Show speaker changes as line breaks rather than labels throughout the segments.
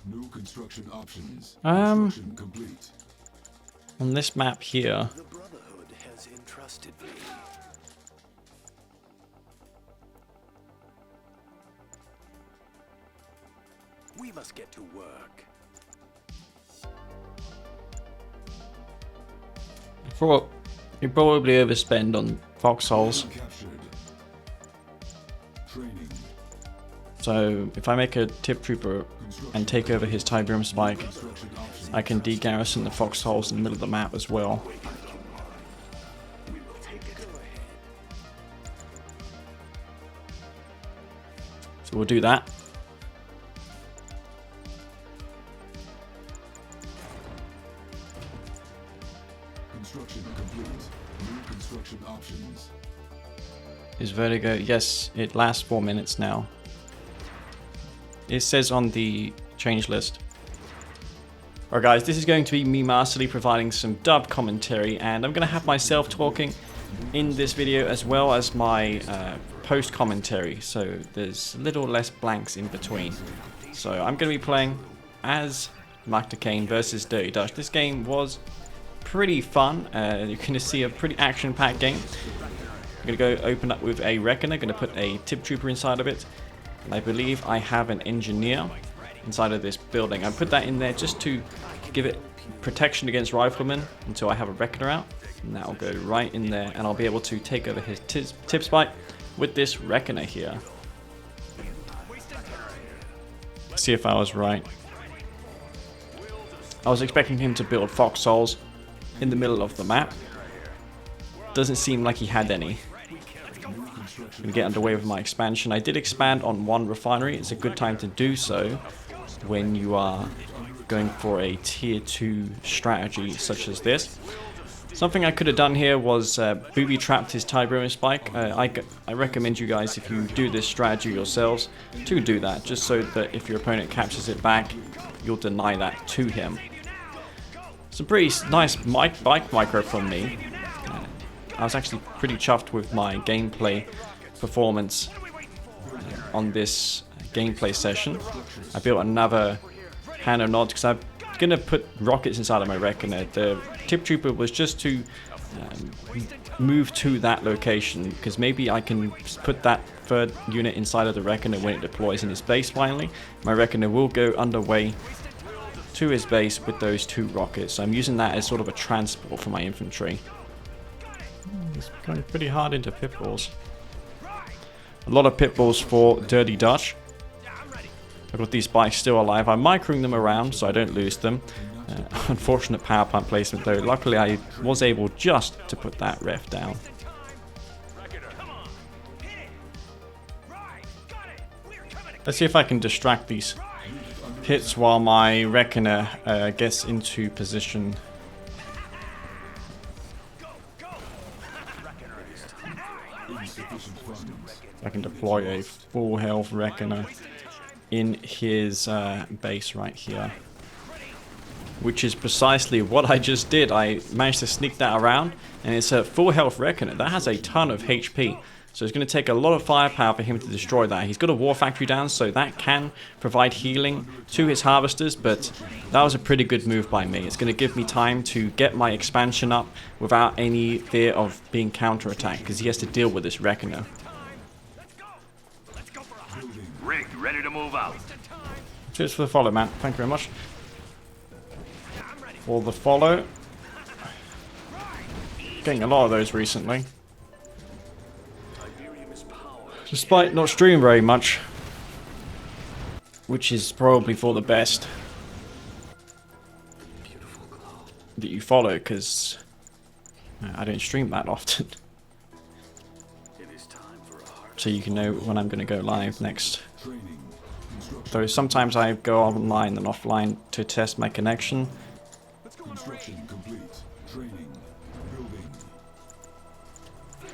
New construction options.
On this map here.
The Brotherhood has entrusted me. We must get to work.
You probably overspend on foxholes. So if I make a tip trooper and take over his Tiberium spike, I can de-garrison the foxholes in the middle of the map as well. So we'll do that.
Construction complete. New construction options.
Is Vertigo? Yes, it lasts 4 minutes now. It says on the change list. Alright guys, this is going to be me masterly providing some dub commentary, and I'm going to have myself talking in this video as well as my post commentary, so there's a little less blanks in between. So I'm going to be playing as Kane versus Dirty Dutch. This game was pretty fun. You're going to see a pretty action-packed game. I'm going to go open up with a Reckoner, going to put a tip trooper inside of it. And I believe I have an engineer inside of this building. I put that in there just to give it protection against riflemen until I have a Reckoner out. And that'll go right in there, and I'll be able to take over his tip spike with this Reckoner here. Let's see if I was right. I was expecting him to build foxholes in the middle of the map. Doesn't seem like he had any. I'm going to get underway with my expansion. I did expand on one refinery. It's a good time to do so when you are going for a tier 2 strategy such as this. Something I could have done here was booby trapped his Tiberium spike. I recommend you guys, if you do this strategy yourselves, to do that, just so that if your opponent captures it back, you'll deny that to him. It's a pretty nice bike micro from me. I was actually pretty chuffed with my gameplay performance on this gameplay session. I built another Hano nod because I'm going to put rockets inside of my Reckoner. The tip trooper was just to move to that location, because maybe I can put that third unit inside of the Reckoner when it deploys in his base finally. My Reckoner will go underway to his base with those 2 rockets. So I'm using that as sort of a transport for my infantry. It's going pretty hard into pit balls. A lot of pit balls for Dirty Dutch. I've got these bikes still alive. I'm microing them around so I don't lose them. Unfortunate power plant placement though. Luckily I was able just to put that ref down. Let's see if I can distract these hits while my Reckoner gets into position. I can deploy a full health Reckoner in his base right here, which is precisely what I just did. I managed to sneak that around, and it's a full health Reckoner. That has a ton of HP, so it's going to take a lot of firepower for him to destroy that. He's got a war factory down, so that can provide healing to his harvesters, but that was a pretty good move by me. It's going to give me time to get my expansion up without any fear of being counterattacked, because he has to deal with this Reckoner.
Rigged, ready to move out.
Cheers for the follow, man. Thank you very much for the follow. Getting a lot of those recently, despite not streaming very much, which is probably for the best that you follow, because I don't stream that often. So you can know when I'm going to go live next. Though sometimes I go online and offline to test my connection.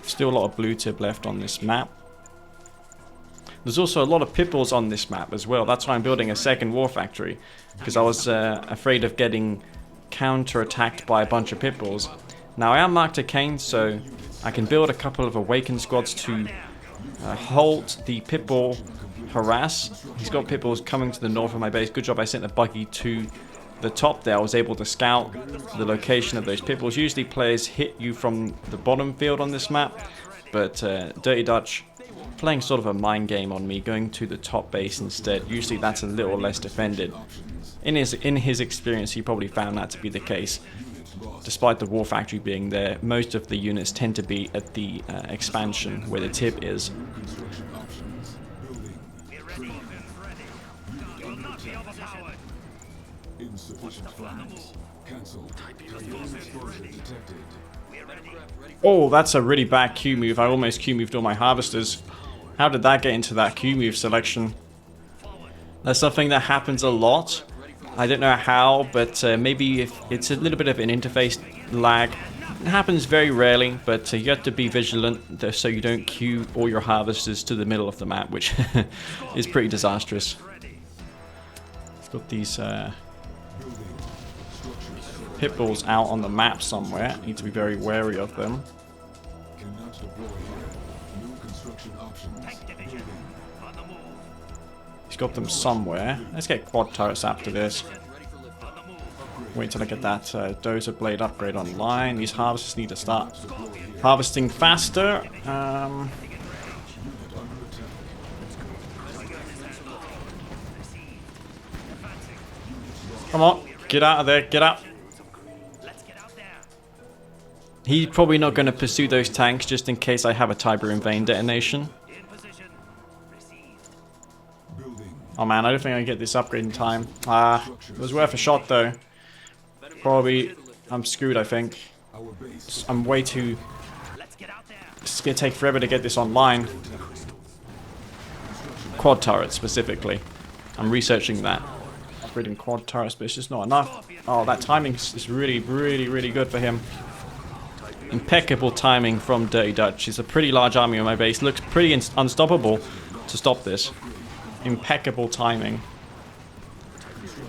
Still a lot of blue tip left on this map. There's also a lot of pit balls on this map as well. That's why I'm building a second war factory, because I was afraid of getting counter-attacked by a bunch of pit balls. Now I am marked a Kane, so I can build a couple of awakened squads to hold the pit ball harass. He's got pit bulls coming to the north of my base. Good job I sent the buggy to the top there. I was able to scout the location of those pit bulls. Usually players hit you from the bottom field on this map, but Dirty Dutch playing sort of a mind game on me, going to the top base instead. Usually that's a little less defended. In his experience, he probably found that to be the case. Despite the war factory being there, most of the units tend to be at the expansion where the tip is.
Insufficient funds. Cancelled. Detected.
Oh, that's a really bad Q move. I almost Q moved all my harvesters. How did that get into that Q move selection? That's something that happens a lot. I don't know how, but maybe if it's a little bit of an interface lag. It happens very rarely, but you have to be vigilant so you don't queue all your harvesters to the middle of the map, which is pretty disastrous. I've got these pit bulls out on the map somewhere. Need to be very wary of them.
Cannot deploy here. New construction options. Building.
He's got them somewhere. Let's get quad turrets after this. Wait till I get that dozer blade upgrade online. These harvesters need to start harvesting faster. Come on, get out of there, get out. He's probably not going to pursue those tanks just in case I have a Tiberian vein detonation. Oh man, I don't think I can get this upgrade in time. It was worth a shot though. Probably, I'm screwed I think. I'm way too... It's going to take forever to get this online. Quad turrets specifically. I'm researching that. Upgrading quad turrets, but it's just not enough. Oh, that timing is really, really, really good for him. Impeccable timing from Dirty Dutch. He's a pretty large army on my base. Looks pretty unstoppable to stop this. Impeccable timing.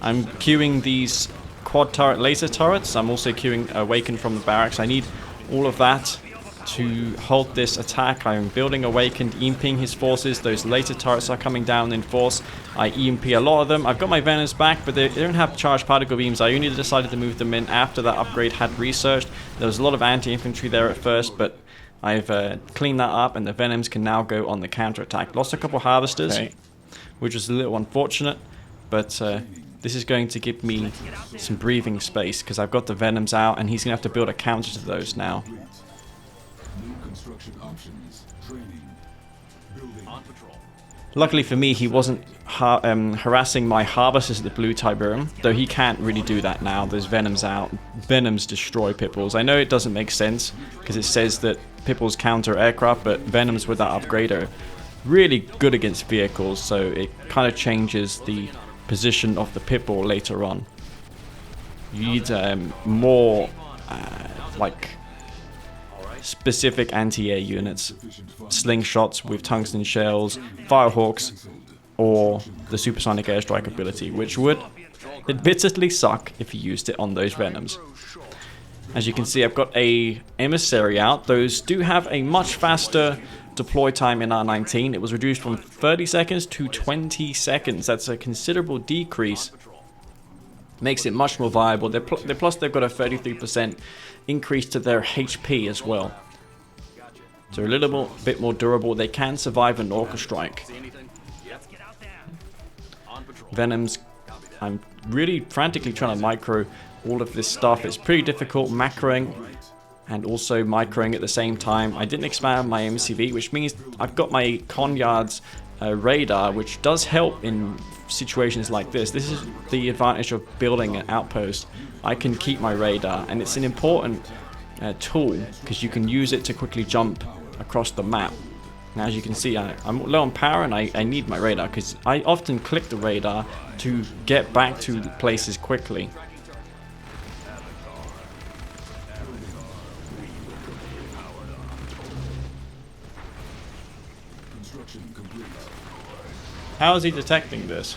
I'm queuing these quad turret laser turrets. I'm also queuing Awaken from the barracks. I need all of that to halt this attack. I'm building Awakened, EMPing his forces. Those laser turrets are coming down in force. I EMP a lot of them. I've got my Venoms back, but they don't have charged particle beams. I only decided to move them in after that upgrade had researched. There was a lot of anti-infantry there at first, but I've cleaned that up, and the Venoms can now go on the counter-attack. Lost a couple harvesters, which was a little unfortunate, but this is going to give me some breathing space because I've got the Venoms out, and he's going to have to build a counter to those now.
New construction options. Training. Building. On patrol.
Luckily for me, he wasn't harassing my harvesters at the Blue Tiberium, though he can't really do that now. There's Venoms out. Venoms destroy pit bulls. I know it doesn't make sense because it says that pit bulls counter aircraft, but Venoms with that upgrade are really good against vehicles, so it kind of changes the position of the pit bull later on. You need more like specific anti-air units, slingshots with tungsten shells, firehawks, or the supersonic airstrike ability, which would admittedly suck if you used it on those Venoms. As you can see, I've got a emissary out. Those do have a much faster deploy time in R19. It was reduced from 30 seconds to 20 seconds. That's a considerable decrease. Makes it much more viable. Plus they've got a 33% increase to their HP as well. So a little bit more durable. They can survive an Orca strike. Venoms, I'm really frantically trying to micro all of this stuff. It's pretty difficult macroing and also microing at the same time. I didn't expand my MCV, which means I've got my Conyard's radar, which does help in situations like this. This is the advantage of building an outpost. I can keep my radar, and it's an important tool because you can use it to quickly jump across the map. Now, as you can see, I'm low on power, and I need my radar because I often click the radar to get back to places quickly. How is he detecting this?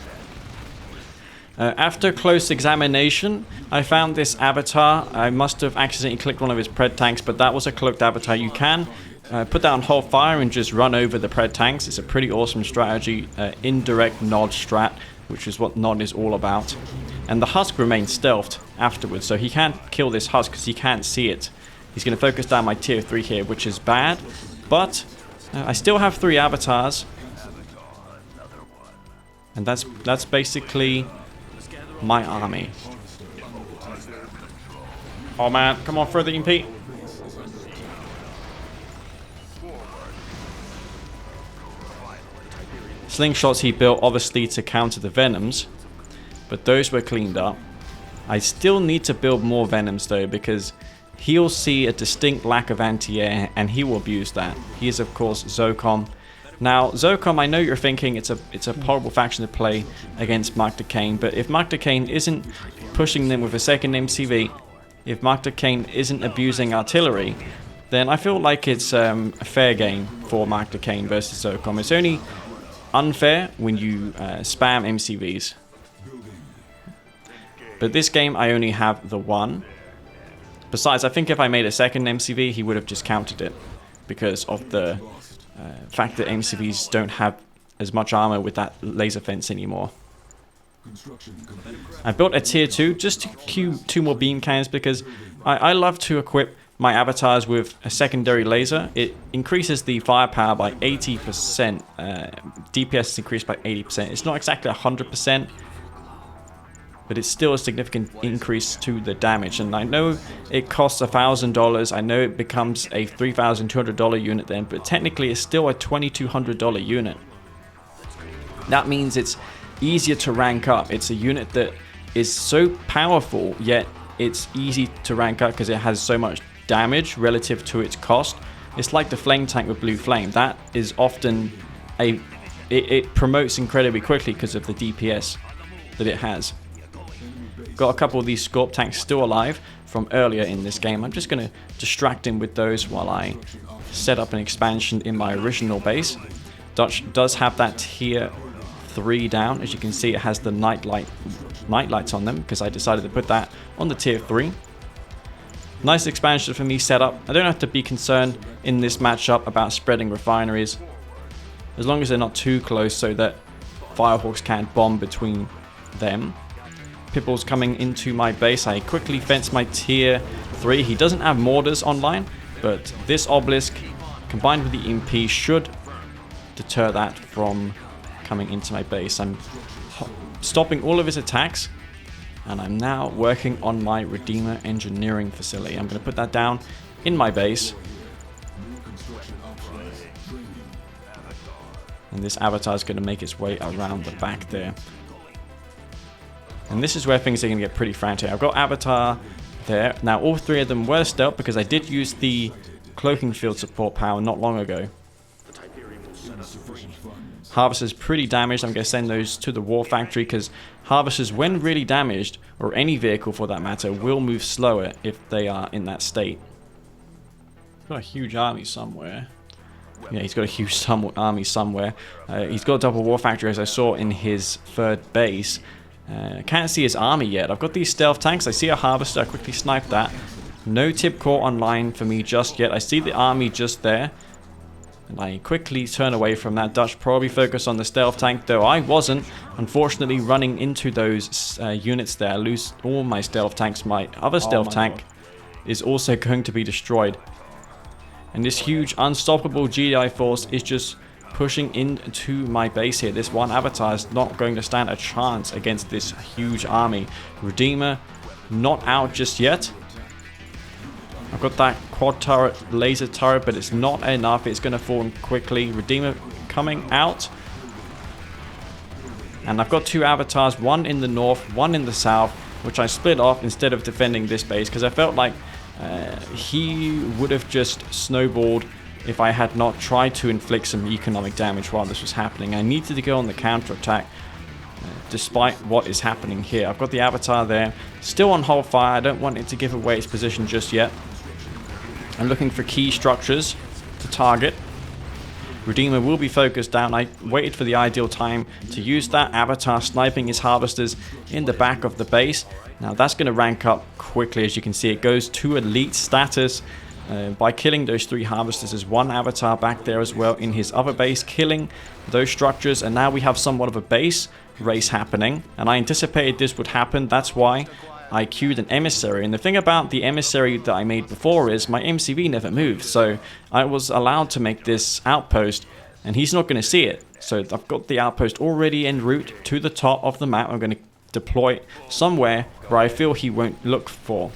After close examination, I found this avatar. I must have accidentally clicked one of his pred tanks, but that was a cloaked avatar. You can put that on hold fire and just run over the Pred tanks. It's a pretty awesome strategy, indirect nod strat, which is what nod is all about. And the husk remains stealthed afterwards, so he can't kill this husk because he can't see it. He's going to focus down my tier 3 here, which is bad, but I still have 3 avatars. And that's basically my army. Oh man, come on, further EMP. Slingshots he built obviously to counter the Venoms, but those were cleaned up. I still need to build more Venoms though, because he'll see a distinct lack of anti-air and he will abuse that. He is of course Zocom. Now Zocom, I know you're thinking it's a horrible faction to play against Magda Kane, but if Magda Kane isn't pushing them with a second MCV, if Magda Kane isn't abusing artillery, then I feel like it's a fair game for Magda Kane versus Zocom. It's only unfair when you spam MCVs. But this game I only have the one. Besides, I think if I made a second MCV, he would have just countered it because of the fact that MCVs don't have as much armor with that laser fence anymore. I built a tier 2 just to queue 2 more beam cannons because I love to equip my avatars with a secondary laser. It increases the firepower by 80%. DPS is increased by 80%. It's not exactly 100%, but it's still a significant increase to the damage. And I know it costs $1,000. I know it becomes a $3,200 unit then, but technically it's still a $2,200 unit. That means it's easier to rank up. It's a unit that is so powerful, yet it's easy to rank up because it has so much damage relative to its cost. It's like the flame tank with blue flame. That is often it promotes incredibly quickly because of the DPS that it has. Got a couple of these Scorp tanks still alive from earlier in this game. I'm just going to distract him with those while I set up an expansion in my original base. Dutch does have that tier 3 down. As you can see, it has the night lights on them because I decided to put that on the tier 3. Nice expansion for me set up. I don't have to be concerned in this matchup about spreading refineries, as long as they're not too close so that Firehawks can't bomb between them. Pipple's coming into my base. I quickly fence my tier 3. He doesn't have mortars online, but this obelisk combined with the EMP should deter that from coming into my base. I'm stopping all of his attacks, and I'm now working on my Redeemer engineering facility. I'm going to put that down in my base. And this avatar is going to make its way around the back there. And this is where things are going to get pretty frantic. I've got avatar there. Now all 3 of them were stealth because I did use the cloaking field support power not long ago. Harvester's pretty damaged. I'm going to send those to the war factory because Harvesters, when really damaged, or any vehicle for that matter, will move slower if they are in that state. Got a huge army somewhere. Yeah, he's got a huge army somewhere. He's got a double war factory, as I saw in his 3rd base. Can't see his army yet. I've got these stealth tanks. I see a harvester. I quickly snipe that. No tip core online for me just yet. I see the army just there, and I quickly turn away from that. Dutch probably focused on the stealth tank, though I wasn't. Unfortunately, running into those units there, I lose all my stealth tanks. My other stealth tank is also going to be destroyed. And this huge unstoppable GDI force is just pushing into my base here. This one avatar is not going to stand a chance against this huge army. Redeemer not out just yet. I've got that quad turret, laser turret, but it's not enough. It's going to fall quickly. Redeemer coming out. And I've got 2 avatars, one in the north, one in the south, which I split off instead of defending this base because I felt like he would have just snowballed if I had not tried to inflict some economic damage while this was happening. I needed to go on the counter-attack despite what is happening here. I've got the avatar there, still on hold fire. I don't want it to give away its position just yet. I'm looking for key structures to target. Redeemer will be focused down. I waited for the ideal time to use that. Avatar sniping his harvesters in the back of the base. Now that's going to rank up quickly. As you can see, it goes to elite status. by killing those 3 harvesters. There's 1 avatar back there as well in his other base, killing those structures, and now we have somewhat of a base race happening, and I anticipated this would happen. That's why I queued an emissary. And the thing about the emissary that I made before is my MCV never moved, so I was allowed to make this outpost, and he's not going to see it. So I've got the outpost already en route to the top of the map. I'm going to deploy it somewhere where I feel he won't look for.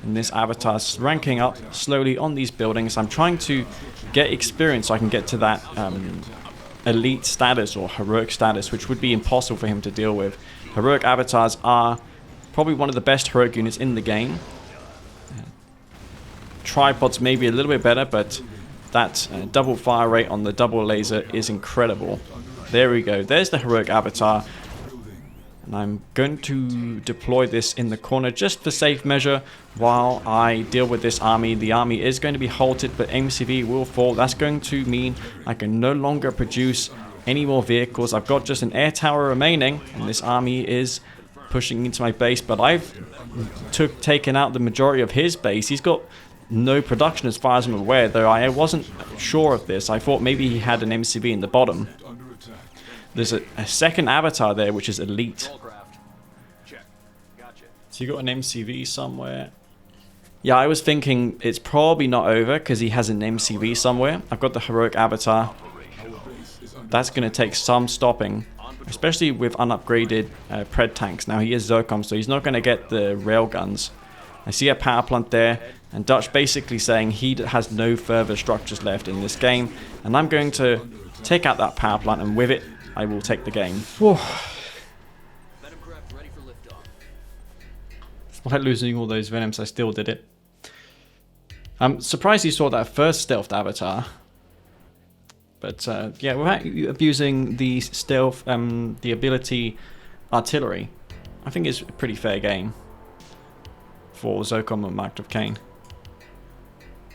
And this avatar's ranking up slowly on these buildings. I'm trying to get experience so I can get to that elite status or heroic status, which would be impossible for him to deal with. Heroic avatars are probably one of the best heroic units in the game. Tripods may be a little bit better, but that double fire rate on the double laser is incredible. There we go. There's the heroic avatar. And I'm going to deploy this in the corner just for safe measure while I deal with this army. The army is going to be halted, but MCV will fall. That's going to mean I can no longer produce any more vehicles. I've got just an air tower remaining, and this army is pushing into my base, but I've taken out the majority of his base. He's got no production as far as I'm aware, though I wasn't sure of this. I thought maybe he had an MCV in the bottom. There's a second avatar there, which is elite. So you got an MCV somewhere. Yeah, I was thinking it's probably not over because he has an MCV somewhere. I've got the heroic avatar. That's going to take some stopping, especially with unupgraded pred tanks. Now he is Zocom, so he's not going to get the rail guns. I see a power plant there, and Dutch basically saying he has no further structures left in this game, and I'm going to take out that power plant, and with it I will take the game. Whew. Despite losing all those Venoms, I still did it. I'm surprised you saw that first stealthed avatar. But yeah, without abusing the stealth, the ability artillery, I think it's a pretty fair game for Zocom and Mark of Kane.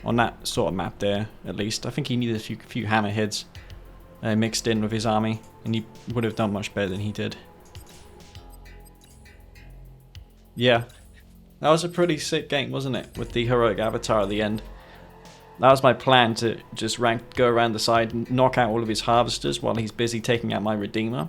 On that sort of map there, at least. I think he needed a few hammerheads mixed in with his army, and he would have done much better than he did. Yeah, that was a pretty sick game, wasn't it? With the heroic avatar at the end. That was my plan, to just go around the side and knock out all of his harvesters while he's busy taking out my Redeemer.